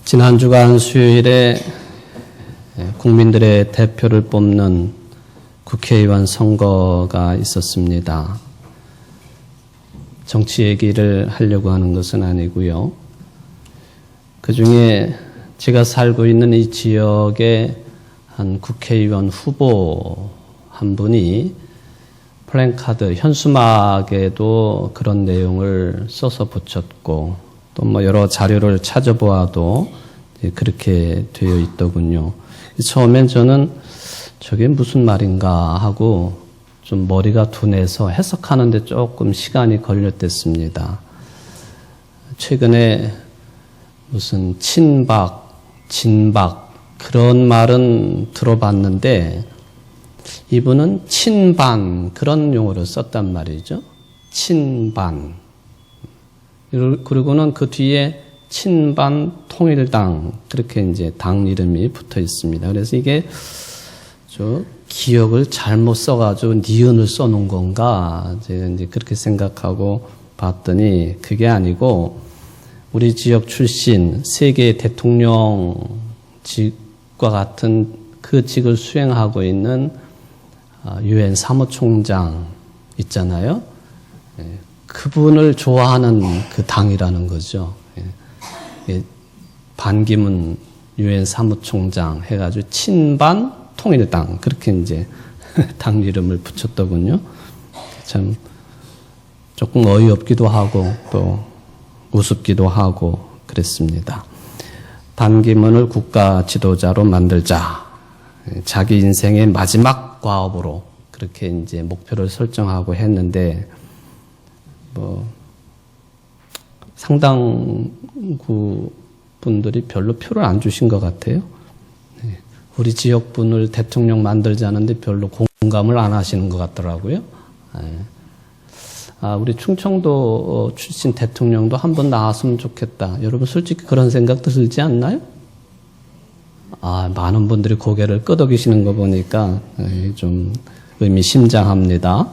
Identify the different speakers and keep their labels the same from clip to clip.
Speaker 1: 지난 주간 수요일에 국민들의 대표를 뽑는 국회의원 선거가 있었습니다. 정치 얘기를 하려고 하는 것은 아니고요. 그 중에 제가 살고 있는 이 지역의 한 국회의원 후보 한 분이 플랜카드, 현수막에도 그런 내용을 써서 붙였고 또 뭐 여러 자료를 찾아보아도 그렇게 되어 있더군요. 처음엔 저는 저게 무슨 말인가 하고 좀 머리가 둔해서 해석하는데 조금 시간이 걸렸댔습니다. 최근에 무슨 친박, 진박 그런 말은 들어봤는데 이분은 친반 그런 용어를 썼단 말이죠. 친반. 그리고는 그 뒤에 친반 통일당 그렇게 이제 당 이름이 붙어 있습니다. 그래서 이게 저 기억을 잘못 써가지고 니은을 써놓은 건가 제가 이제 그렇게 생각하고 봤더니 그게 아니고 우리 지역 출신 세계 대통령직과 같은 그 직을 수행하고 있는 유엔 사무총장 있잖아요. 그분을 좋아하는 그 당이라는 거죠. 반기문 유엔 사무총장 해가지고 친반 통일당 그렇게 이제 당 이름을 붙였더군요. 참 조금 어이없기도 하고 또 우습기도 하고 그랬습니다. 반기문을 국가 지도자로 만들자. 자기 인생의 마지막 과업으로 그렇게 이제 목표를 설정하고 했는데 상당구 분들이 별로 표를 안 주신 것 같아요. 우리 지역 분을 대통령 만들자는데 별로 공감을 안 하시는 것 같더라고요. 우리 충청도 출신 대통령도 한번 나왔으면 좋겠다. 여러분 솔직히 그런 생각 들지 않나요? 많은 분들이 고개를 끄덕이시는 거 보니까 좀 의미심장합니다.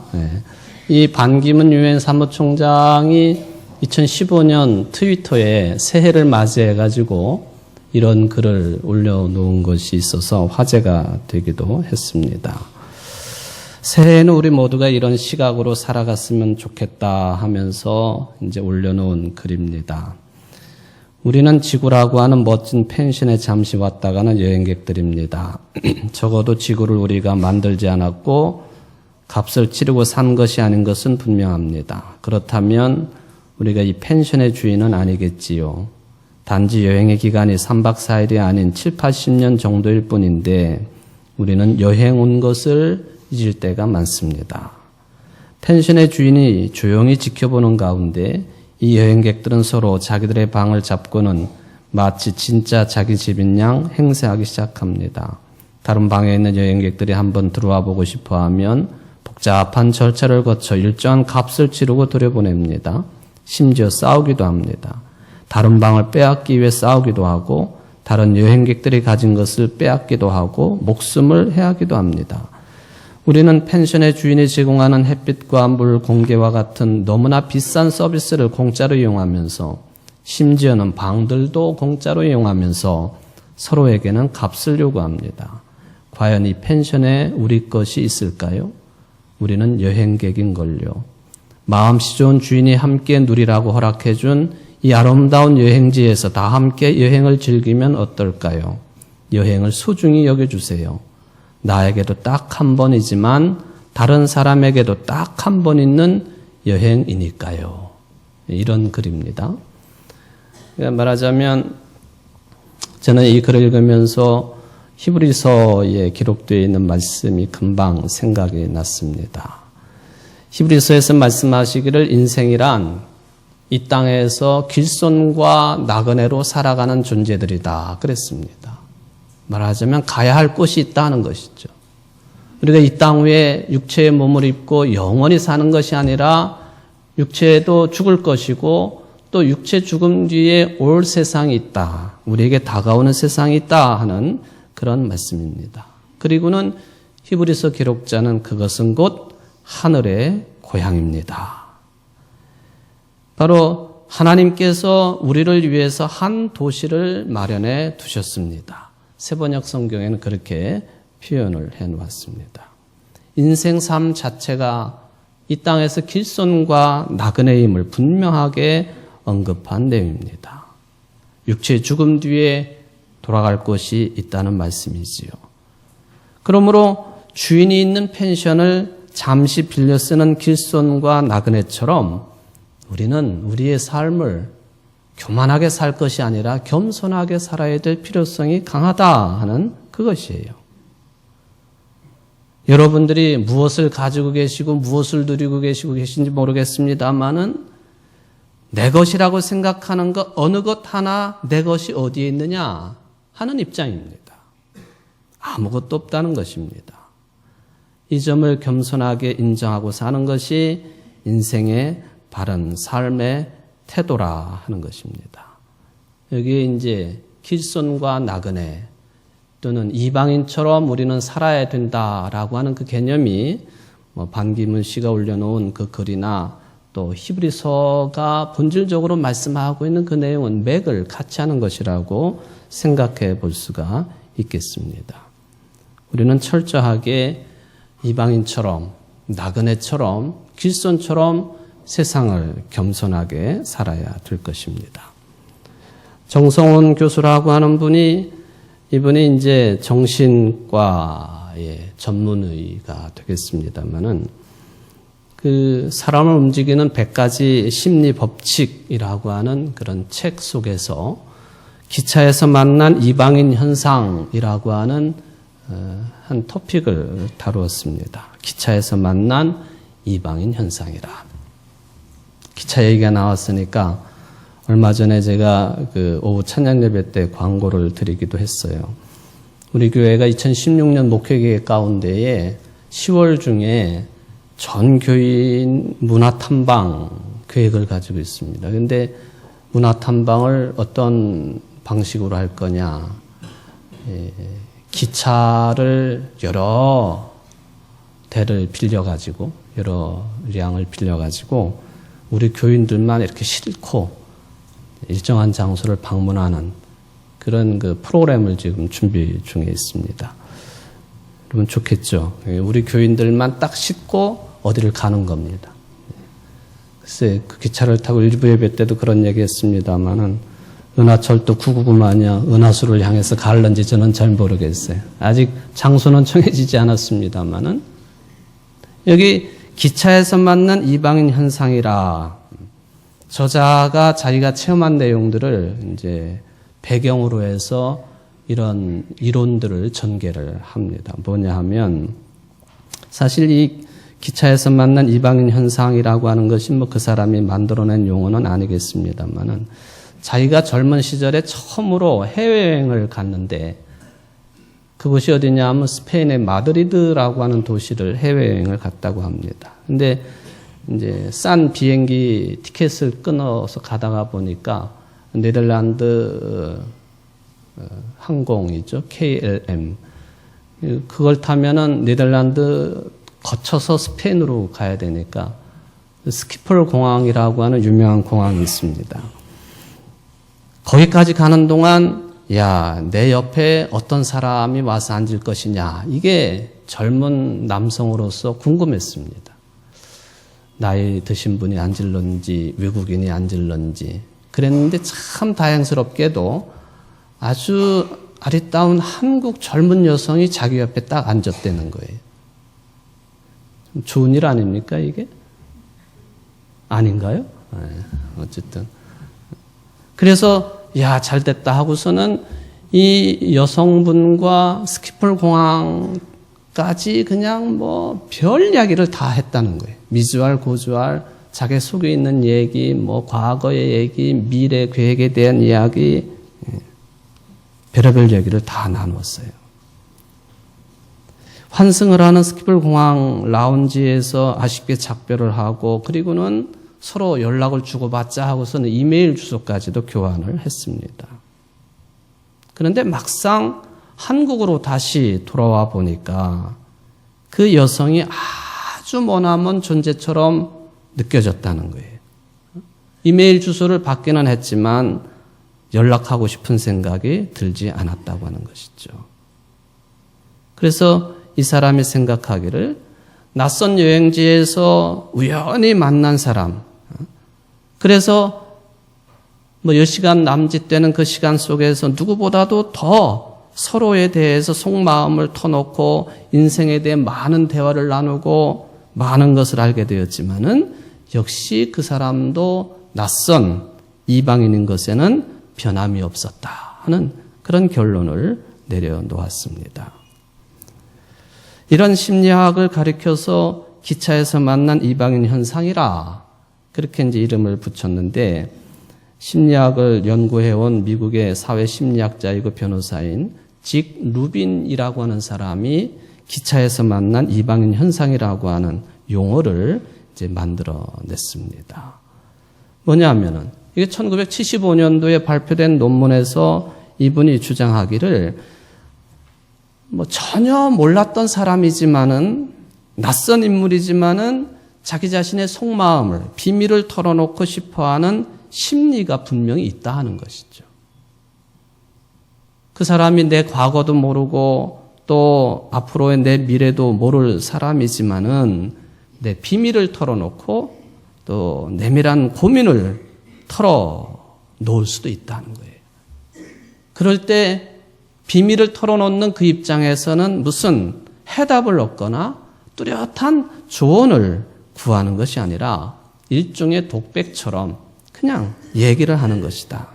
Speaker 1: 이 반기문 유엔 사무총장이 2015년 트위터에 새해를 맞이해가지고 이런 글을 올려놓은 것이 있어서 화제가 되기도 했습니다. 새해에는 우리 모두가 이런 시각으로 살아갔으면 좋겠다 하면서 이제 올려놓은 글입니다. 우리는 지구라고 하는 멋진 펜션에 잠시 왔다가는 여행객들입니다. 적어도 지구를 우리가 만들지 않았고 값을 치르고 산 것이 아닌 것은 분명합니다. 그렇다면 우리가 이 펜션의 주인은 아니겠지요. 단지 여행의 기간이 3박 4일이 아닌 7, 80년 정도일 뿐인데 우리는 여행 온 것을 잊을 때가 많습니다. 펜션의 주인이 조용히 지켜보는 가운데 이 여행객들은 서로 자기들의 방을 잡고는 마치 진짜 자기 집인 양 행세하기 시작합니다. 다른 방에 있는 여행객들이 한번 들어와 보고 싶어 하면 복잡한 절차를 거쳐 일정한 값을 치르고 들여보냅니다. 심지어 싸우기도 합니다. 다른 방을 빼앗기 위해 싸우기도 하고 다른 여행객들이 가진 것을 빼앗기도 하고 목숨을 해하기도 합니다. 우리는 펜션의 주인이 제공하는 햇빛과 물, 공기와 같은 너무나 비싼 서비스를 공짜로 이용하면서 심지어는 방들도 공짜로 이용하면서 서로에게는 값을 요구합니다. 과연 이 펜션에 우리 것이 있을까요? 우리는 여행객인걸요. 마음씨 좋은 주인이 함께 누리라고 허락해준 이 아름다운 여행지에서 다 함께 여행을 즐기면 어떨까요? 여행을 소중히 여겨주세요. 나에게도 딱 한 번이지만 다른 사람에게도 딱 한 번 있는 여행이니까요. 이런 글입니다. 말하자면 저는 이 글을 읽으면서 히브리서에 기록되어 있는 말씀이 금방 생각이 났습니다. 히브리서에서 말씀하시기를 인생이란 이 땅에서 길손과 나그네로 살아가는 존재들이다 그랬습니다. 말하자면 가야 할 곳이 있다는 것이죠. 우리가 이 땅 위에 육체의 몸을 입고 영원히 사는 것이 아니라 육체도 죽을 것이고 또 육체 죽음 뒤에 올 세상이 있다. 우리에게 다가오는 세상이 있다 하는 그런 말씀입니다. 그리고는 히브리서 기록자는 그것은 곧 하늘의 고향입니다. 바로 하나님께서 우리를 위해서 한 도시를 마련해 두셨습니다. 세번역 성경에는 그렇게 표현을 해 놓았습니다. 인생 삶 자체가 이 땅에서 길손과 나그네임을 분명하게 언급한 내용입니다. 육체의 죽음 뒤에 돌아갈 곳이 있다는 말씀이지요. 그러므로 주인이 있는 펜션을 잠시 빌려 쓰는 길손과 나그네처럼 우리는 우리의 삶을 교만하게 살 것이 아니라 겸손하게 살아야 될 필요성이 강하다 하는 그것이에요. 여러분들이 무엇을 가지고 계시고 무엇을 누리고 계신지 모르겠습니다만은 내 것이라고 생각하는 것 어느 것 하나 내 것이 어디에 있느냐 하는 입장입니다. 아무것도 없다는 것입니다. 이 점을 겸손하게 인정하고 사는 것이 인생의 바른 삶의 태도라 하는 것입니다. 여기에 이제 길손과 나그네 또는 이방인처럼 우리는 살아야 된다라고 하는 그 개념이 반기문 씨가 올려놓은 그 글이나 또 히브리서가 본질적으로 말씀하고 있는 그 내용은 맥을 같이 하는 것이라고 생각해 볼 수가 있겠습니다. 우리는 철저하게 이방인처럼 나그네처럼 길손처럼 세상을 겸손하게 살아야 될 것입니다. 정성훈 교수라고 하는 이분이 이제 정신과의 전문의가 되겠습니다만은 그 사람을 움직이는 100가지 심리 법칙이라고 하는 그런 책 속에서 기차에서 만난 이방인 현상이라고 하는 한 토픽을 다루었습니다. 기차에서 만난 이방인 현상이라. 기차 얘기가 나왔으니까 얼마 전에 제가 그 오후 찬양 예배 때 광고를 드리기도 했어요. 우리 교회가 2016년 목회계획 가운데에 10월 중에 전 교인 문화 탐방 계획을 가지고 있습니다. 그런데 문화 탐방을 어떤 방식으로 할 거냐? 기차를 여러 대를 빌려가지고 여러 량을 빌려가지고 우리 교인들만 이렇게 싣고 일정한 장소를 방문하는 그런 그 프로그램을 지금 준비 중에 있습니다. 그러면 좋겠죠. 우리 교인들만 딱 싣고 어디를 가는 겁니다. 글쎄 그 기차를 타고 일부 예배 때도 그런 얘기 했습니다만은 은하철도 999 마냥 은하수를 향해서 갈는지 저는 잘 모르겠어요. 아직 장소는 정해지지 않았습니다만은 여기 기차에서 만난 이방인 현상이라 저자가 자기가 체험한 내용들을 이제 배경으로 해서 이런 이론들을 전개를 합니다. 뭐냐 하면 사실 이 기차에서 만난 이방인 현상이라고 하는 것이 뭐 그 사람이 만들어낸 용어는 아니겠습니다만은 자기가 젊은 시절에 처음으로 해외여행을 갔는데 그곳이 어디냐 하면 스페인의 마드리드라고 하는 도시를 해외여행을 갔다고 합니다. 근데 이제 싼 비행기 티켓을 끊어서 가다가 보니까 네덜란드 항공이죠. KLM. 그걸 타면은 네덜란드 거쳐서 스페인으로 가야 되니까 스키폴 공항이라고 하는 유명한 공항이 있습니다. 거기까지 가는 동안 야, 내 옆에 어떤 사람이 와서 앉을 것이냐. 이게 젊은 남성으로서 궁금했습니다. 나이 드신 분이 앉을런지 외국인이 앉을런지 그랬는데 참 다행스럽게도 아주 아리따운 한국 젊은 여성이 자기 옆에 딱 앉았다는 거예요. 좋은 일 아닙니까 이게? 아닌가요? 네, 어쨌든 그래서 야, 잘됐다 하고서는 이 여성분과 스키폴 공항까지 그냥 뭐 별 이야기를 다 했다는 거예요. 미주알 고주알 자기 속에 있는 얘기, 뭐 과거의 얘기, 미래 계획에 대한 이야기, 별의별 얘기를 다 나누었어요. 환승을 하는 스키폴 공항 라운지에서 아쉽게 작별을 하고 그리고는 서로 연락을 주고받자 하고서는 이메일 주소까지도 교환을 했습니다. 그런데 막상 한국으로 다시 돌아와 보니까 그 여성이 아주 머나먼 존재처럼 느껴졌다는 거예요. 이메일 주소를 받기는 했지만 연락하고 싶은 생각이 들지 않았다고 하는 것이죠. 그래서 이 사람이 생각하기를 낯선 여행지에서 우연히 만난 사람, 그래서 뭐 10시간 남짓되는 그 시간 속에서 누구보다도 더 서로에 대해서 속마음을 터놓고 인생에 대해 많은 대화를 나누고 많은 것을 알게 되었지만은 역시 그 사람도 낯선 이방인인 것에는 변함이 없었다 하는 그런 결론을 내려놓았습니다. 이런 심리학을 가리켜서 기차에서 만난 이방인 현상이라 그렇게 이제 이름을 붙였는데, 심리학을 연구해온 미국의 사회심리학자이고 변호사인 직 루빈이라고 하는 사람이 기차에서 만난 이방인 현상이라고 하는 용어를 이제 만들어냈습니다. 뭐냐면은 이게 1975년도에 발표된 논문에서 이분이 주장하기를 뭐 전혀 몰랐던 사람이지만은 낯선 인물이지만은 자기 자신의 속마음을 비밀을 털어놓고 싶어하는 심리가 분명히 있다 하는 것이죠. 그 사람이 내 과거도 모르고 또 앞으로의 내 미래도 모를 사람이지만은 내 비밀을 털어놓고 또 내밀한 고민을 털어놓을 수도 있다는 거예요. 그럴 때 비밀을 털어놓는 그 입장에서는 무슨 해답을 얻거나 뚜렷한 조언을 구하는 것이 아니라 일종의 독백처럼 그냥 얘기를 하는 것이다.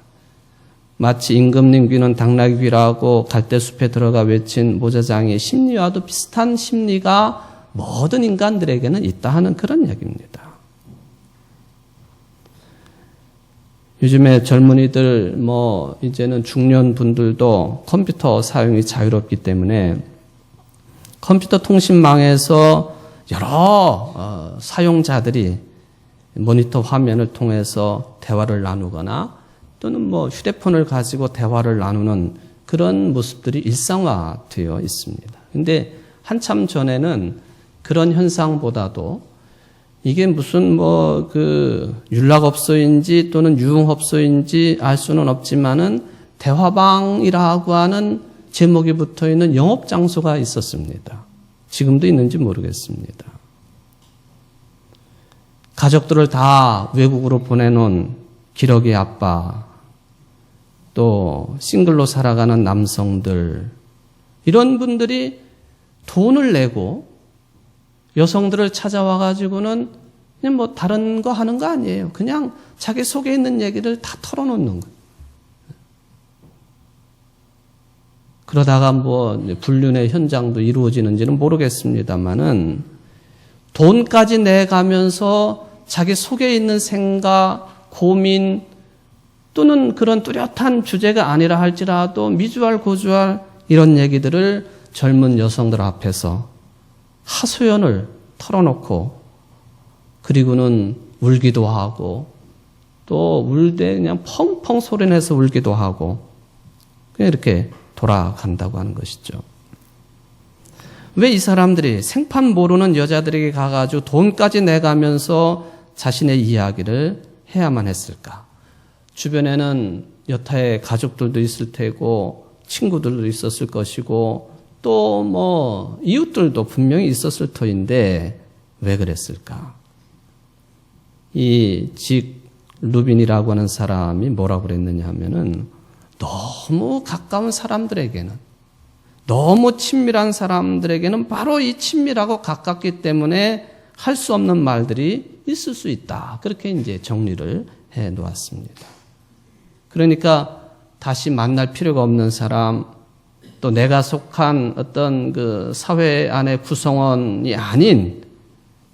Speaker 1: 마치 임금님 귀는 당나귀 귀라고 갈대숲에 들어가 외친 모자장의 심리와도 비슷한 심리가 모든 인간들에게는 있다 하는 그런 얘기입니다. 요즘에 젊은이들 이제는 중년 분들도 컴퓨터 사용이 자유롭기 때문에 컴퓨터 통신망에서 여러 사용자들이 모니터 화면을 통해서 대화를 나누거나 또는 휴대폰을 가지고 대화를 나누는 그런 모습들이 일상화되어 있습니다. 근데 한참 전에는 그런 현상보다도 이게 무슨 윤락업소인지 또는 유흥업소인지 알 수는 없지만은 대화방이라고 하는 제목이 붙어 있는 영업장소가 있었습니다. 지금도 있는지 모르겠습니다. 가족들을 다 외국으로 보내놓은 기러기 아빠, 또 싱글로 살아가는 남성들, 이런 분들이 돈을 내고 여성들을 찾아와가지고는 그냥 다른 거 하는 거 아니에요. 그냥 자기 속에 있는 얘기를 다 털어놓는 거예요. 그러다가 불륜의 현장도 이루어지는지는 모르겠습니다만은 돈까지 내가면서 자기 속에 있는 생각, 고민 또는 그런 뚜렷한 주제가 아니라 할지라도 미주알 고주알 이런 얘기들을 젊은 여성들 앞에서 하소연을 털어놓고 그리고는 울기도 하고 또 울 때 그냥 펑펑 소리내서 울기도 하고 그냥 이렇게 돌아간다고 하는 것이죠. 왜 이 사람들이 생판 모르는 여자들에게 가가지고 돈까지 내가면서 자신의 이야기를 해야만 했을까? 주변에는 여타의 가족들도 있을 테고 친구들도 있었을 것이고 또 이웃들도 분명히 있었을 터인데 왜 그랬을까? 이 직 루빈이라고 하는 사람이 뭐라고 그랬느냐 하면은 너무 가까운 사람들에게는, 너무 친밀한 사람들에게는 바로 이 친밀하고 가깝기 때문에 할 수 없는 말들이 있을 수 있다. 그렇게 이제 정리를 해 놓았습니다. 그러니까 다시 만날 필요가 없는 사람, 또 내가 속한 어떤 그 사회 안의 구성원이 아닌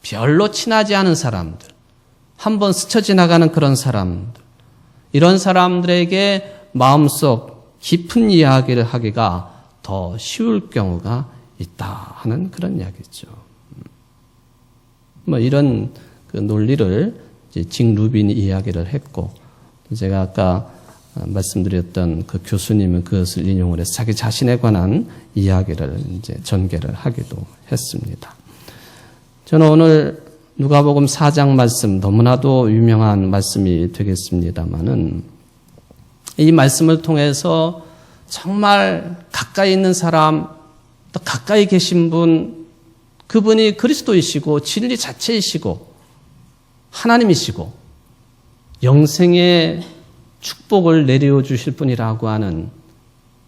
Speaker 1: 별로 친하지 않은 사람들, 한번 스쳐 지나가는 그런 사람들, 이런 사람들에게 마음속 깊은 이야기를 하기가 더 쉬울 경우가 있다 하는 그런 이야기죠. 이런 그 논리를 직 루빈이 이야기를 했고, 제가 아까 말씀드렸던 그 교수님은 그것을 인용을 해서 자기 자신에 관한 이야기를 이제 전개를 하기도 했습니다. 저는 오늘 누가복음 4장 말씀, 너무나도 유명한 말씀이 되겠습니다마는 이 말씀을 통해서 정말 가까이 있는 사람, 또 가까이 계신 분, 그분이 그리스도이시고 진리 자체이시고 하나님이시고 영생의 축복을 내려 주실 분이라고 하는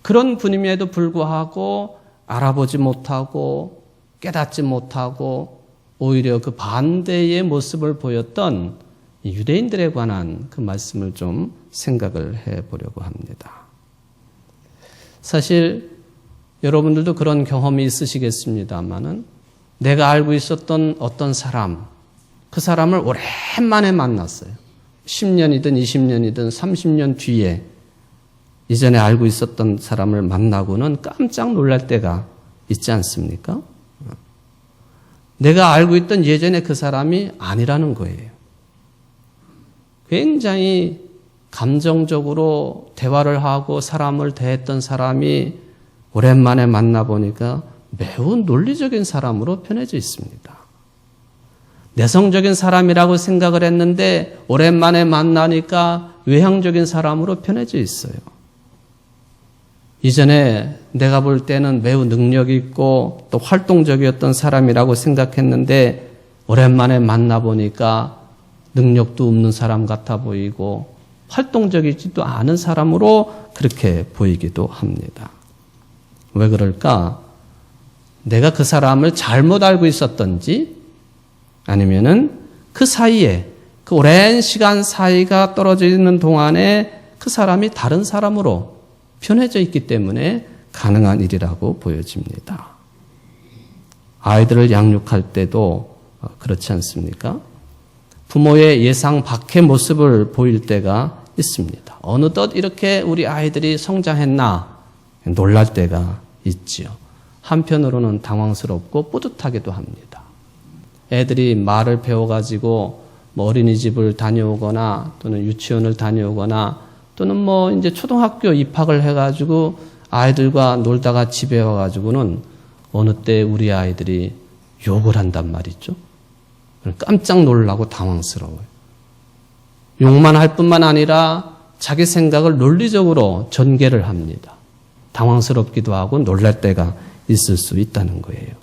Speaker 1: 그런 분임에도 불구하고 알아보지 못하고 깨닫지 못하고 오히려 그 반대의 모습을 보였던 유대인들에 관한 그 말씀을 좀 생각을 해보려고 합니다. 사실 여러분들도 그런 경험이 있으시겠습니다만은 내가 알고 있었던 어떤 사람, 그 사람을 오랜만에 만났어요. 10년이든 20년이든 30년 뒤에 이전에 알고 있었던 사람을 만나고는 깜짝 놀랄 때가 있지 않습니까? 내가 알고 있던 예전에 그 사람이 아니라는 거예요. 굉장히 감정적으로 대화를 하고 사람을 대했던 사람이 오랜만에 만나보니까 매우 논리적인 사람으로 변해져 있습니다. 내성적인 사람이라고 생각을 했는데 오랜만에 만나니까 외향적인 사람으로 변해져 있어요. 이전에 내가 볼 때는 매우 능력 있고 또 활동적이었던 사람이라고 생각했는데 오랜만에 만나보니까 능력도 없는 사람 같아 보이고 활동적이지도 않은 사람으로 그렇게 보이기도 합니다. 왜 그럴까? 내가 그 사람을 잘못 알고 있었던지 아니면은 그 사이에 그 오랜 시간 사이가 떨어져 있는 동안에 그 사람이 다른 사람으로 변해져 있기 때문에 가능한 일이라고 보여집니다. 아이들을 양육할 때도 그렇지 않습니까? 부모의 예상 밖의 모습을 보일 때가 있습니다. 어느덧 이렇게 우리 아이들이 성장했나 놀랄 때가 있지요. 한편으로는 당황스럽고 뿌듯하기도 합니다. 애들이 말을 배워가지고 어린이집을 다녀오거나 또는 유치원을 다녀오거나 또는 이제 초등학교 입학을 해가지고 아이들과 놀다가 집에 와가지고는 어느 때 우리 아이들이 욕을 한단 말이죠. 깜짝 놀라고 당황스러워요. 욕만 할 뿐만 아니라 자기 생각을 논리적으로 전개를 합니다. 당황스럽기도 하고 놀랄 때가 있을 수 있다는 거예요.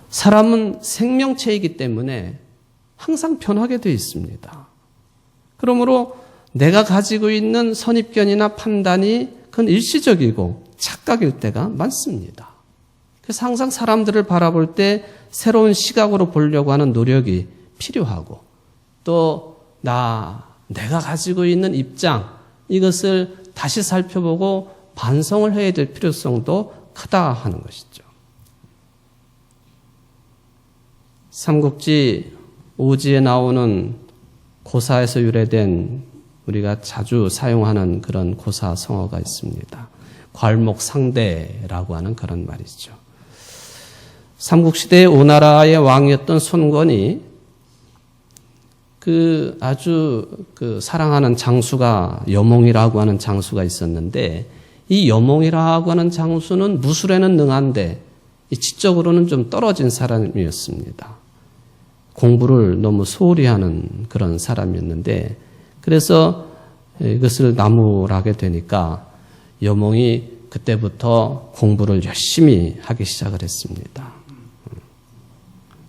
Speaker 1: 사람은 생명체이기 때문에 항상 변하게 되어 있습니다. 그러므로 내가 가지고 있는 선입견이나 판단이 그건 일시적이고 착각일 때가 많습니다. 그래서 항상 사람들을 바라볼 때 새로운 시각으로 보려고 하는 노력이 필요하고 또 내가 가지고 있는 입장 이것을 다시 살펴보고 반성을 해야 될 필요성도 크다 하는 것이죠. 삼국지 5지에 나오는 고사에서 유래된 우리가 자주 사용하는 그런 고사 성어가 있습니다. 괄목상대라고 하는 그런 말이죠. 삼국시대의 오나라의 왕이었던 손권이 아주 사랑하는 장수가 여몽이라고 하는 장수가 있었는데 이 여몽이라고 하는 장수는 무술에는 능한데 지적으로는 좀 떨어진 사람이었습니다. 공부를 너무 소홀히 하는 그런 사람이었는데 그래서 이것을 나무라게 되니까 여몽이 그때부터 공부를 열심히 하기 시작을 했습니다.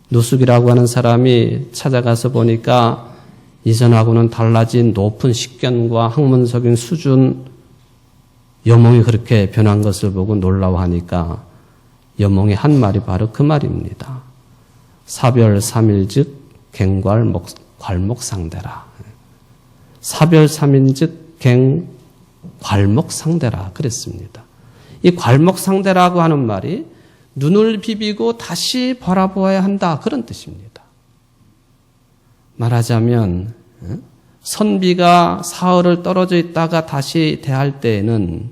Speaker 1: 노숙이라고 하는 사람이 찾아가서 보니까 이전하고는 달라진 높은 식견과 학문적인 수준, 여몽이 그렇게 변한 것을 보고 놀라워하니까 여몽이 한 말이 바로 그 말입니다. 사별삼일즉 갱괄목상대라. 사별삼일즉 갱괄목상대라 그랬습니다. 이 괄목상대라고 하는 말이 눈을 비비고 다시 바라보아야 한다 그런 뜻입니다. 말하자면 선비가 사흘을 떨어져 있다가 다시 대할 때에는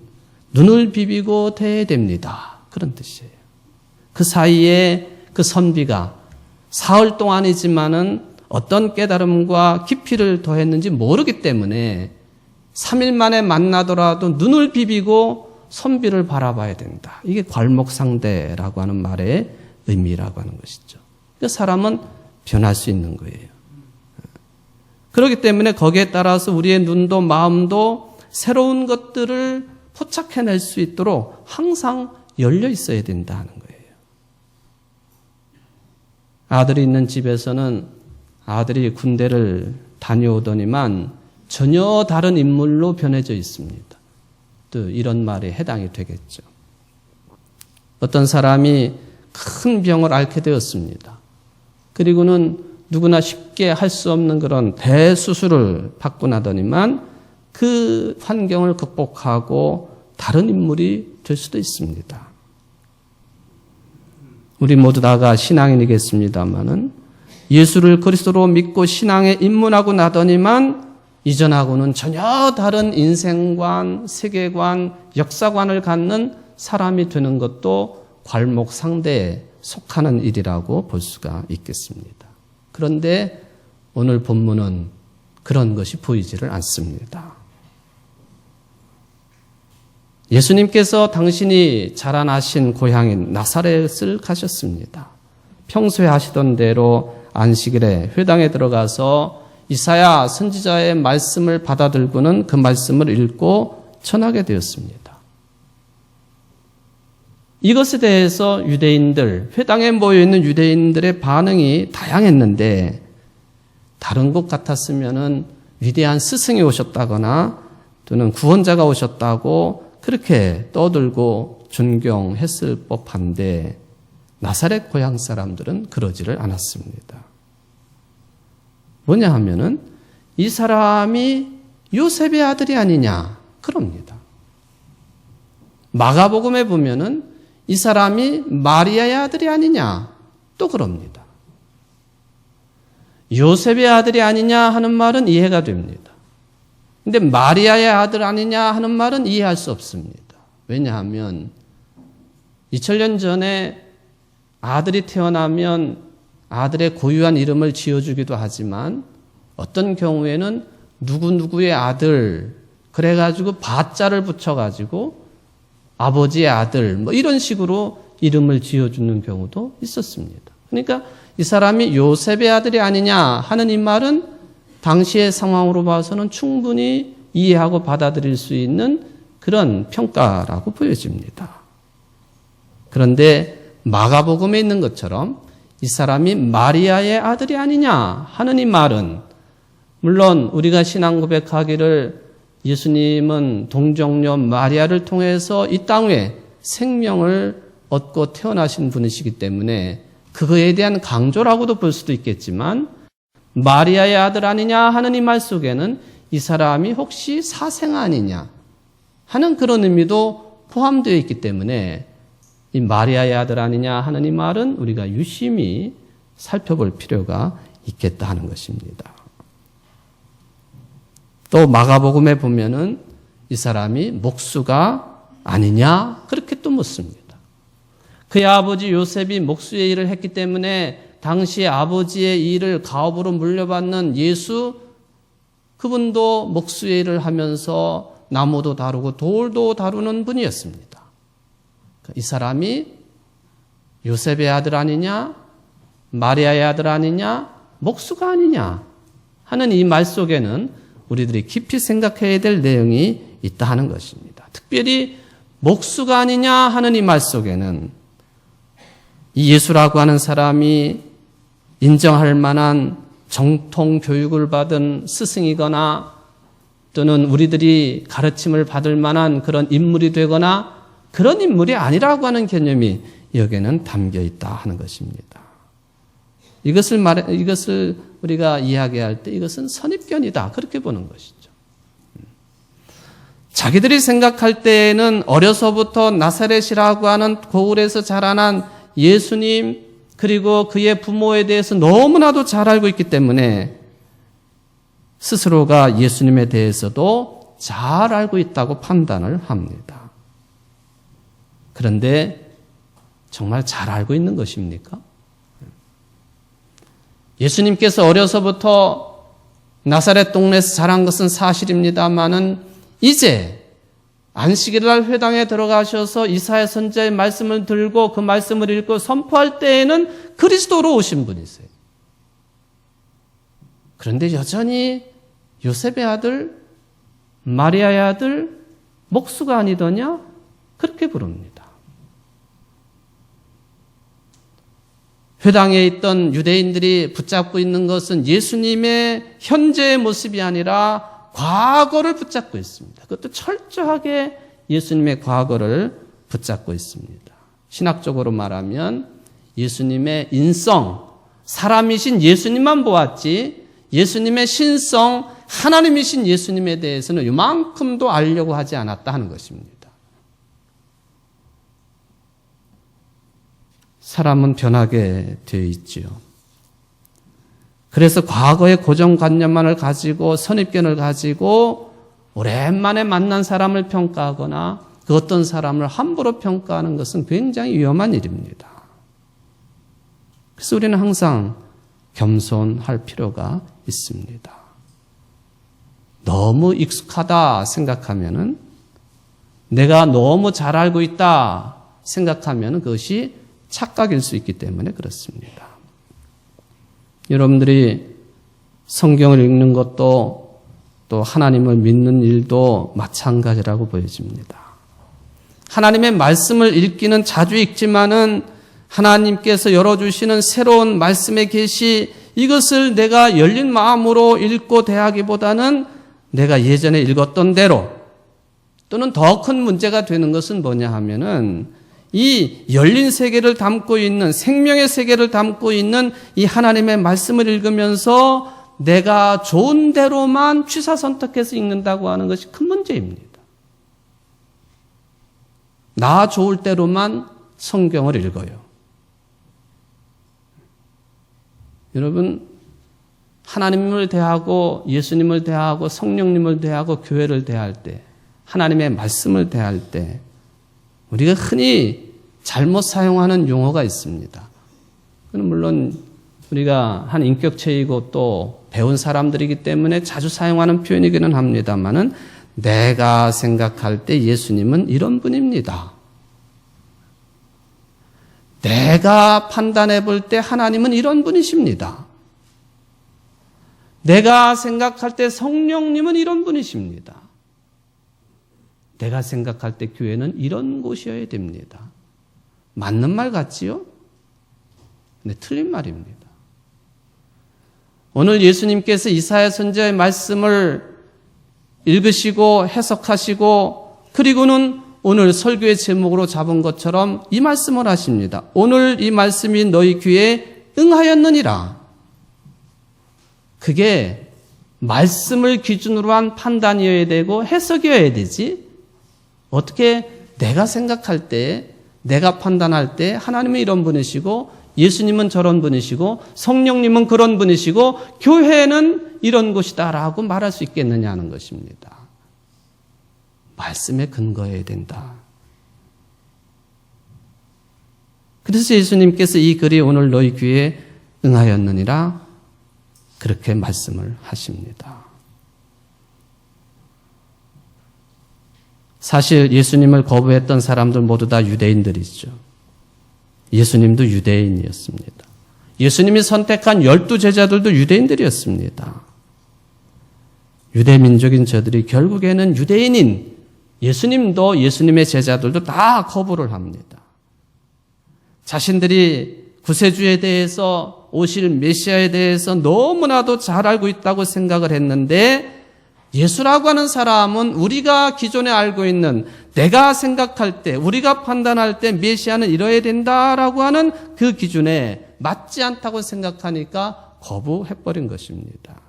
Speaker 1: 눈을 비비고 대해야 됩니다. 그런 뜻이에요. 그 사이에 그 선비가 사흘 동안이지만은 어떤 깨달음과 깊이를 더했는지 모르기 때문에 3일 만에 만나더라도 눈을 비비고 선비를 바라봐야 된다. 이게 괄목상대라고 하는 말의 의미라고 하는 것이죠. 그 사람은 변할 수 있는 거예요. 그렇기 때문에 거기에 따라서 우리의 눈도 마음도 새로운 것들을 포착해낼 수 있도록 항상 열려 있어야 된다는 거예요. 아들이 있는 집에서는 아들이 군대를 다녀오더니만 전혀 다른 인물로 변해져 있습니다. 또 이런 말에 해당이 되겠죠. 어떤 사람이 큰 병을 앓게 되었습니다. 그리고는 누구나 쉽게 할 수 없는 그런 대수술을 받고 나더니만 그 환경을 극복하고 다른 인물이 될 수도 있습니다. 우리 모두 다가 신앙인이겠습니다마는 예수를 그리스도로 믿고 신앙에 입문하고 나더니만 이전하고는 전혀 다른 인생관, 세계관, 역사관을 갖는 사람이 되는 것도 괄목상대에 속하는 일이라고 볼 수가 있겠습니다. 그런데 오늘 본문은 그런 것이 보이지를 않습니다. 예수님께서 당신이 자라나신 고향인 나사렛을 가셨습니다. 평소에 하시던 대로 안식일에 회당에 들어가서 이사야 선지자의 말씀을 받아들고는 그 말씀을 읽고 전하게 되었습니다. 이것에 대해서 유대인들, 회당에 모여있는 유대인들의 반응이 다양했는데 다른 곳 같았으면은 위대한 스승이 오셨다거나 또는 구원자가 오셨다고 그렇게 떠들고 존경했을 법한데 나사렛 고향 사람들은 그러지를 않았습니다. 뭐냐 하면은 이 사람이 요셉의 아들이 아니냐 그럽니다. 마가복음에 보면은 이 사람이 마리아의 아들이 아니냐 또 그럽니다. 요셉의 아들이 아니냐 하는 말은 이해가 됩니다. 근데 마리아의 아들 아니냐 하는 말은 이해할 수 없습니다. 왜냐하면 2000년 전에 아들이 태어나면 아들의 고유한 이름을 지어주기도 하지만 어떤 경우에는 누구누구의 아들 그래가지고 바자를 붙여가지고 아버지의 아들 뭐 이런 식으로 이름을 지어주는 경우도 있었습니다. 그러니까 이 사람이 요셉의 아들이 아니냐 하는 이 말은 당시의 상황으로 봐서는 충분히 이해하고 받아들일 수 있는 그런 평가라고 보여집니다. 그런데 마가복음에 있는 것처럼 이 사람이 마리아의 아들이 아니냐 하는 이 말은 물론 우리가 신앙 고백하기를 예수님은 동정녀 마리아를 통해서 이 땅에 생명을 얻고 태어나신 분이시기 때문에 그거에 대한 강조라고도 볼 수도 있겠지만 마리아의 아들 아니냐 하는 이 말 속에는 이 사람이 혹시 사생 아니냐 하는 그런 의미도 포함되어 있기 때문에 이 마리아의 아들 아니냐 하는 이 말은 우리가 유심히 살펴볼 필요가 있겠다 하는 것입니다. 또 마가복음에 보면은 이 사람이 목수가 아니냐 그렇게 또 묻습니다. 그의 아버지 요셉이 목수의 일을 했기 때문에 당시에 아버지의 일을 가업으로 물려받는 예수 그분도 목수의 일을 하면서 나무도 다루고 돌도 다루는 분이었습니다. 이 사람이 요셉의 아들 아니냐 마리아의 아들 아니냐 목수가 아니냐 하는 이 말 속에는 우리들이 깊이 생각해야 될 내용이 있다 하는 것입니다. 특별히 목수가 아니냐 하는 이 말 속에는 이 예수라고 하는 사람이 인정할 만한 정통 교육을 받은 스승이거나 또는 우리들이 가르침을 받을 만한 그런 인물이 되거나 그런 인물이 아니라고 하는 개념이 여기에는 담겨 있다 하는 것입니다. 이것을 우리가 이야기할 때 이것은 선입견이다 그렇게 보는 것이죠. 자기들이 생각할 때에는 어려서부터 나사렛이라고 하는 고을에서 자라난 예수님 그리고 그의 부모에 대해서 너무나도 잘 알고 있기 때문에 스스로가 예수님에 대해서도 잘 알고 있다고 판단을 합니다. 그런데 정말 잘 알고 있는 것입니까? 예수님께서 어려서부터 나사렛 동네에서 자란 것은 사실입니다마는 이제 안식일날 회당에 들어가셔서 이사야 선지자의 말씀을 들고 그 말씀을 읽고 선포할 때에는 그리스도로 오신 분이세요. 그런데 여전히 요셉의 아들, 마리아의 아들, 목수가 아니더냐? 그렇게 부릅니다. 회당에 있던 유대인들이 붙잡고 있는 것은 예수님의 현재의 모습이 아니라 과거를 붙잡고 있습니다. 그것도 철저하게 예수님의 과거를 붙잡고 있습니다. 신학적으로 말하면 예수님의 인성, 사람이신 예수님만 보았지 예수님의 신성, 하나님이신 예수님에 대해서는 이만큼도 알려고 하지 않았다 하는 것입니다. 사람은 변하게 되어 있지요. 그래서 과거의 고정관념만을 가지고 선입견을 가지고 오랜만에 만난 사람을 평가하거나 그 어떤 사람을 함부로 평가하는 것은 굉장히 위험한 일입니다. 그래서 우리는 항상 겸손할 필요가 있습니다. 너무 익숙하다 생각하면은 내가 너무 잘 알고 있다 생각하면 그것이 착각일 수 있기 때문에 그렇습니다. 여러분들이 성경을 읽는 것도 또 하나님을 믿는 일도 마찬가지라고 보여집니다. 하나님의 말씀을 읽기는 자주 읽지만은 하나님께서 열어주시는 새로운 말씀의 계시 이것을 내가 열린 마음으로 읽고 대하기보다는 내가 예전에 읽었던 대로 또는 더 큰 문제가 되는 것은 뭐냐 하면은 이 열린 세계를 담고 있는 생명의 세계를 담고 있는 이 하나님의 말씀을 읽으면서 내가 좋은 대로만 취사 선택해서 읽는다고 하는 것이 큰 문제입니다. 나 좋을 대로만 성경을 읽어요. 여러분, 하나님을 대하고 예수님을 대하고 성령님을 대하고 교회를 대할 때 하나님의 말씀을 대할 때 우리가 흔히 잘못 사용하는 용어가 있습니다. 그건 물론 우리가 한 인격체이고 또 배운 사람들이기 때문에 자주 사용하는 표현이기는 합니다만은 내가 생각할 때 예수님은 이런 분입니다. 내가 판단해 볼 때 하나님은 이런 분이십니다. 내가 생각할 때 성령님은 이런 분이십니다. 내가 생각할 때 교회는 이런 곳이어야 됩니다. 맞는 말 같지요? 근데 틀린 말입니다. 오늘 예수님께서 이사야 선지자의 말씀을 읽으시고 해석하시고 그리고는 오늘 설교의 제목으로 잡은 것처럼 이 말씀을 하십니다. 오늘 이 말씀이 너희 귀에 응하였느니라. 그게 말씀을 기준으로 한 판단이어야 되고 해석이어야 되지. 어떻게 내가 생각할 때, 내가 판단할 때 하나님은 이런 분이시고 예수님은 저런 분이시고 성령님은 그런 분이시고 교회는 이런 곳이다라고 말할 수 있겠느냐 하는 것입니다. 말씀에 근거해야 된다. 그래서 예수님께서 이 글이 오늘 너희 귀에 응하였느니라 그렇게 말씀을 하십니다. 사실 예수님을 거부했던 사람들 모두 다 유대인들이죠. 예수님도 유대인이었습니다. 예수님이 선택한 12제자들도 유대인들이었습니다. 유대민족인 저들이 결국에는 유대인인 예수님도 예수님의 제자들도 다 거부를 합니다. 자신들이 구세주에 대해서 오실 메시아에 대해서 너무나도 잘 알고 있다고 생각을 했는데 예수라고 하는 사람은 우리가 기존에 알고 있는 내가 생각할 때 우리가 판단할 때 메시아는 이뤄야 된다라고 하는 그 기준에 맞지 않다고 생각하니까 거부해버린 것입니다.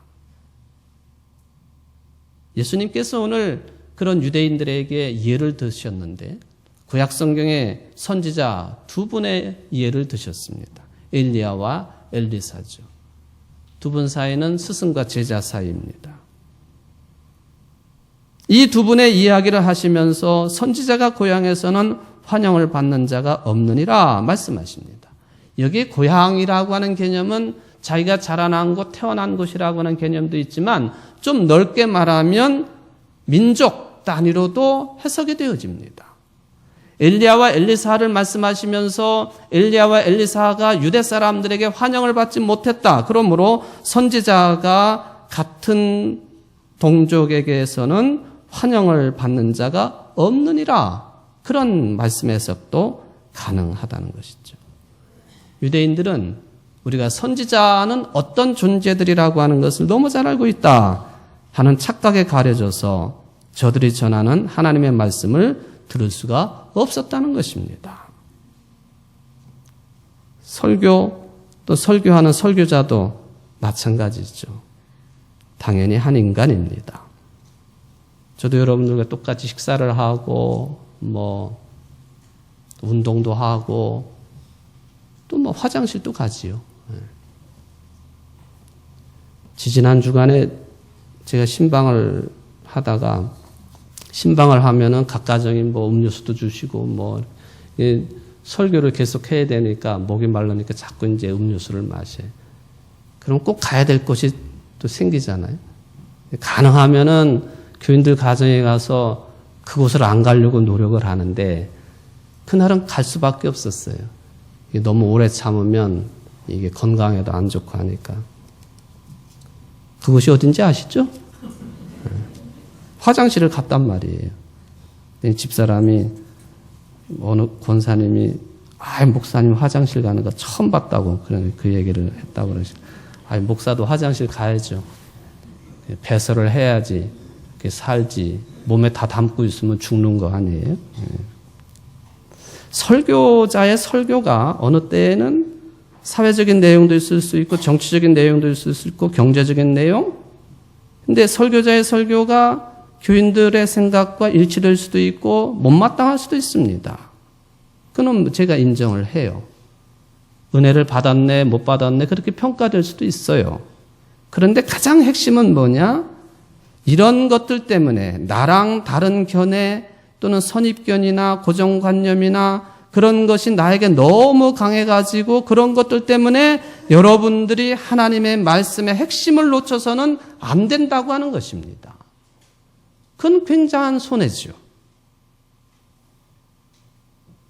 Speaker 1: 예수님께서 오늘 그런 유대인들에게 예를 드셨는데 구약 성경에 선지자 두 분의 예를 드셨습니다. 엘리야와 엘리사죠. 두 분 사이는 스승과 제자 사이입니다. 이 두 분의 이야기를 하시면서 선지자가 고향에서는 환영을 받는 자가 없느니라 말씀하십니다. 여기 고향이라고 하는 개념은 자기가 자라난 곳, 태어난 곳이라고 하는 개념도 있지만 좀 넓게 말하면 민족 단위로도 해석이 되어집니다. 엘리야와 엘리사를 말씀하시면서 엘리야와 엘리사가 유대 사람들에게 환영을 받지 못했다. 그러므로 선지자가 같은 동족에게서는 환영을 받는 자가 없느니라. 그런 말씀 해석도 가능하다는 것이죠. 유대인들은 우리가 선지자는 어떤 존재들이라고 하는 것을 너무 잘 알고 있다 하는 착각에 가려져서 저들이 전하는 하나님의 말씀을 들을 수가 없었다는 것입니다. 설교, 또 설교하는 설교자도 마찬가지죠. 당연히 한 인간입니다. 저도 여러분들과 똑같이 식사를 하고, 운동도 하고, 또 화장실도 가지요. 지지난 주간에 제가 신방을 하다가, 신방을 하면은 각가적인 음료수도 주시고, 설교를 계속 해야 되니까, 목이 말르니까 자꾸 이제 음료수를 마셔요. 그럼 꼭 가야 될 곳이 또 생기잖아요. 가능하면은 교인들 가정에 가서 그곳을 안 가려고 노력을 하는데, 그날은 갈 수밖에 없었어요. 너무 오래 참으면 이게 건강에도 안 좋고 하니까. 그곳이 어딘지 아시죠? 화장실을 갔단 말이에요. 집사람이, 어느 권사님이, 목사님 화장실 가는 거 처음 봤다고, 그 얘기를 했다고 그러시고, 목사도 화장실 가야죠. 배설을 해야지, 살지. 몸에 다 담고 있으면 죽는 거 아니에요? 설교자의 설교가 어느 때에는 사회적인 내용도 있을 수 있고, 정치적인 내용도 있을 수 있고, 경제적인 내용? 근데 설교자의 설교가 교인들의 생각과 일치될 수도 있고 못마땅할 수도 있습니다. 그건 제가 인정을 해요. 은혜를 받았네 못 받았네 그렇게 평가될 수도 있어요. 그런데 가장 핵심은 뭐냐? 이런 것들 때문에 나랑 다른 견해 또는 선입견이나 고정관념이나 그런 것이 나에게 너무 강해가지고 그런 것들 때문에 여러분들이 하나님의 말씀의 핵심을 놓쳐서는 안 된다고 하는 것입니다. 그건 굉장한 손해죠.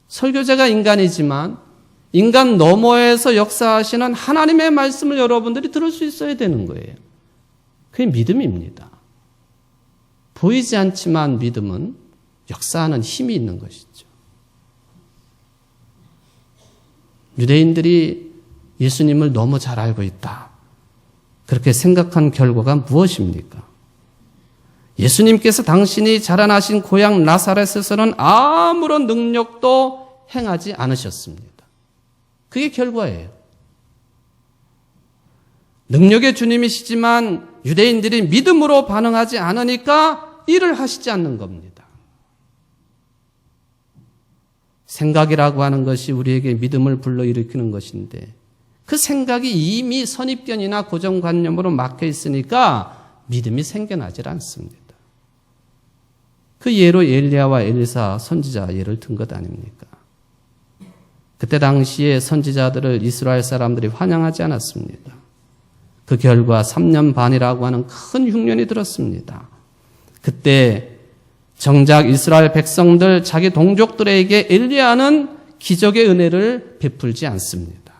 Speaker 1: 설교자가 인간이지만 인간 너머에서 역사하시는 하나님의 말씀을 여러분들이 들을 수 있어야 되는 거예요. 그게 믿음입니다. 보이지 않지만 믿음은 역사하는 힘이 있는 것이죠. 유대인들이 예수님을 너무 잘 알고 있다. 그렇게 생각한 결과가 무엇입니까? 예수님께서 당신이 자라나신 고향 나사렛에서는 아무런 능력도 행하지 않으셨습니다. 그게 결과예요. 능력의 주님이시지만 유대인들이 믿음으로 반응하지 않으니까 일을 하시지 않는 겁니다. 생각이라고 하는 것이 우리에게 믿음을 불러일으키는 것인데 그 생각이 이미 선입견이나 고정관념으로 막혀 있으니까 믿음이 생겨나질 않습니다. 그 예로 엘리야와 엘리사 선지자 예를 든 것 아닙니까? 그때 당시에 선지자들을 이스라엘 사람들이 환영하지 않았습니다. 그 결과 3년 반이라고 하는 큰 흉년이 들었습니다. 그때 정작 이스라엘 백성들 자기 동족들에게 엘리야는 기적의 은혜를 베풀지 않습니다.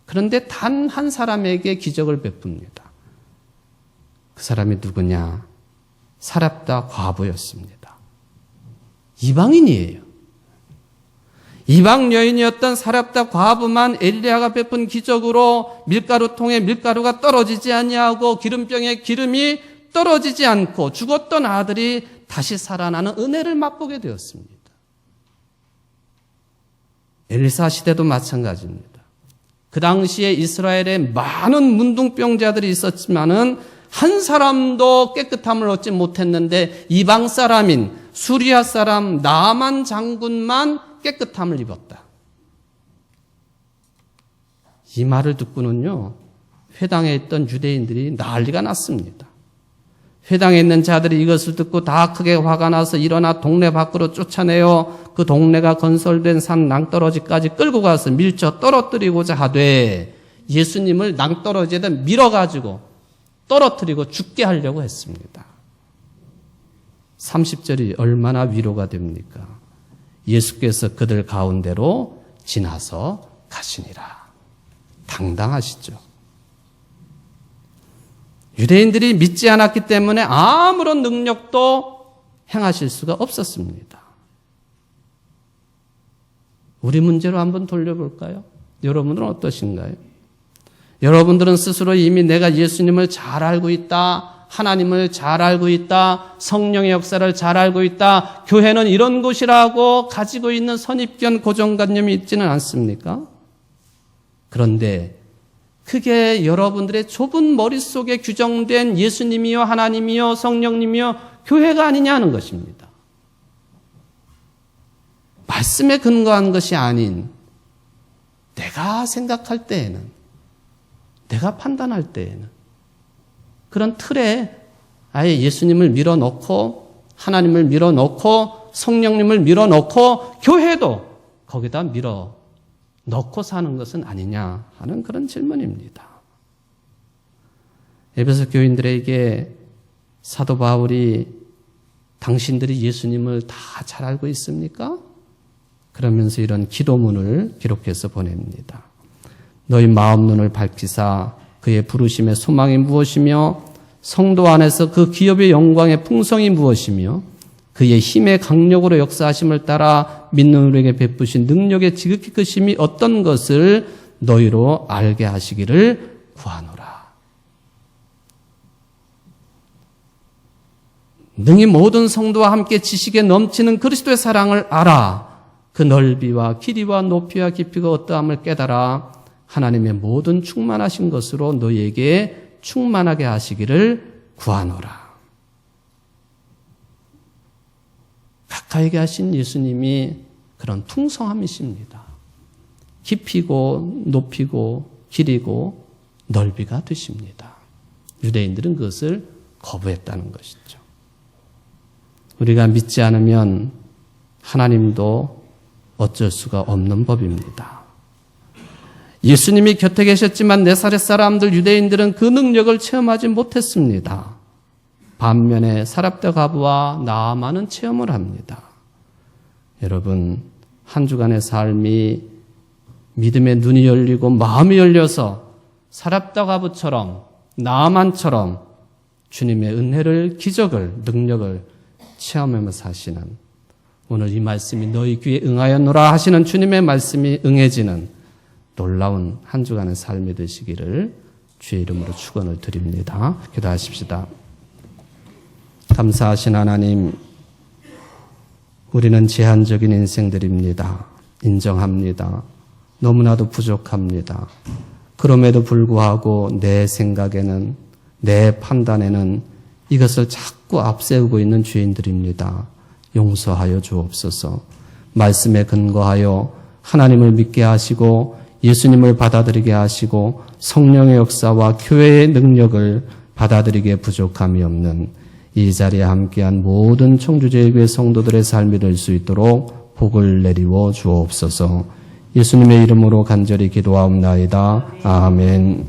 Speaker 1: 그런데 단 한 사람에게 기적을 베풉니다. 그 사람이 누구냐? 사렙다 과부였습니다. 이방인이에요. 이방 여인이었던 사렙다 과부만 엘리야가 베푼 기적으로 밀가루통에 밀가루가 떨어지지 아니하고 기름병에 기름이 떨어지지 않고 죽었던 아들이 다시 살아나는 은혜를 맛보게 되었습니다. 엘리사 시대도 마찬가지입니다. 그 당시에 이스라엘에 많은 문둥병자들이 있었지만은 한 사람도 깨끗함을 얻지 못했는데 이방 사람인 수리아 사람 나만 장군만 깨끗함을 입었다. 이 말을 듣고는요, 회당에 있던 유대인들이 난리가 났습니다. 회당에 있는 자들이 이것을 듣고 다 크게 화가 나서 일어나 동네 밖으로 쫓아내어 그 동네가 건설된 산 낭떠러지까지 끌고 가서 밀쳐 떨어뜨리고자 하되 예수님을 낭떠러지에다 밀어가지고 떨어뜨리고 죽게 하려고 했습니다. 30절이 얼마나 위로가 됩니까? 예수께서 그들 가운데로 지나서 가시니라. 당당하시죠. 유대인들이 믿지 않았기 때문에 아무런 능력도 행하실 수가 없었습니다. 우리 문제로 한번 돌려볼까요? 여러분들은 어떠신가요? 여러분들은 스스로 이미 내가 예수님을 잘 알고 있다, 하나님을 잘 알고 있다, 성령의 역사를 잘 알고 있다, 교회는 이런 곳이라고 가지고 있는 선입견, 고정관념이 있지는 않습니까? 그런데 그게 여러분들의 좁은 머릿속에 규정된 예수님이요, 하나님이요, 성령님이요, 교회가 아니냐는 것입니다. 말씀에 근거한 것이 아닌 내가 생각할 때에는, 내가 판단할 때에는 그런 틀에 아예 예수님을 밀어넣고 하나님을 밀어넣고 성령님을 밀어넣고 교회도 거기다 밀어넣고 사는 것은 아니냐 하는 그런 질문입니다. 에베소 교인들에게 사도 바울이 당신들이 예수님을 다 잘 알고 있습니까? 그러면서 이런 기도문을 기록해서 보냅니다. 너희 마음 눈을 밝히사 그의 부르심의 소망이 무엇이며 성도 안에서 그 기업의 영광의 풍성이 무엇이며 그의 힘의 강력으로 역사하심을 따라 믿는 우리에게 베푸신 능력의 지극히 크심이 어떤 것을 너희로 알게 하시기를 구하노라. 능히 모든 성도와 함께 지식에 넘치는 그리스도의 사랑을 알아 그 넓이와 길이와 높이와 깊이가 어떠함을 깨달아 하나님의 모든 충만하신 것으로 너희에게 충만하게 하시기를 구하노라. 가까이게 하신 예수님이 그런 풍성함이십니다. 깊이고 높이고 길이고 넓이가 되십니다. 유대인들은 그것을 거부했다는 것이죠. 우리가 믿지 않으면 하나님도 어쩔 수가 없는 법입니다. 예수님이 곁에 계셨지만 나사렛 사람들 유대인들은 그 능력을 체험하지 못했습니다. 반면에 사렙다 과부와 나아만은 체험을 합니다. 여러분, 한 주간의 삶이 믿음의 눈이 열리고 마음이 열려서 사렙다 과부처럼 나아만처럼 주님의 은혜를, 기적을, 능력을 체험하며 사시는, 오늘 이 말씀이 너희 귀에 응하였노라 하시는 주님의 말씀이 응해지는 놀라운 한 주간의 삶이 되시기를 주의 이름으로 축원을 드립니다. 기도하십시다. 감사하신 하나님, 우리는 제한적인 인생들입니다. 인정합니다. 너무나도 부족합니다. 그럼에도 불구하고 내 생각에는, 내 판단에는 이것을 자꾸 앞세우고 있는 죄인들입니다. 용서하여 주옵소서. 말씀에 근거하여 하나님을 믿게 하시고 예수님을 받아들이게 하시고 성령의 역사와 교회의 능력을 받아들이기에 부족함이 없는 이 자리에 함께한 모든 청주제일교회 성도들의 삶이 될 수 있도록 복을 내리워 주옵소서. 예수님의 이름으로 간절히 기도하옵나이다. 아멘.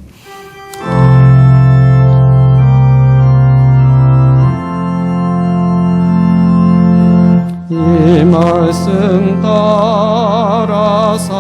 Speaker 1: 이 말씀 따라서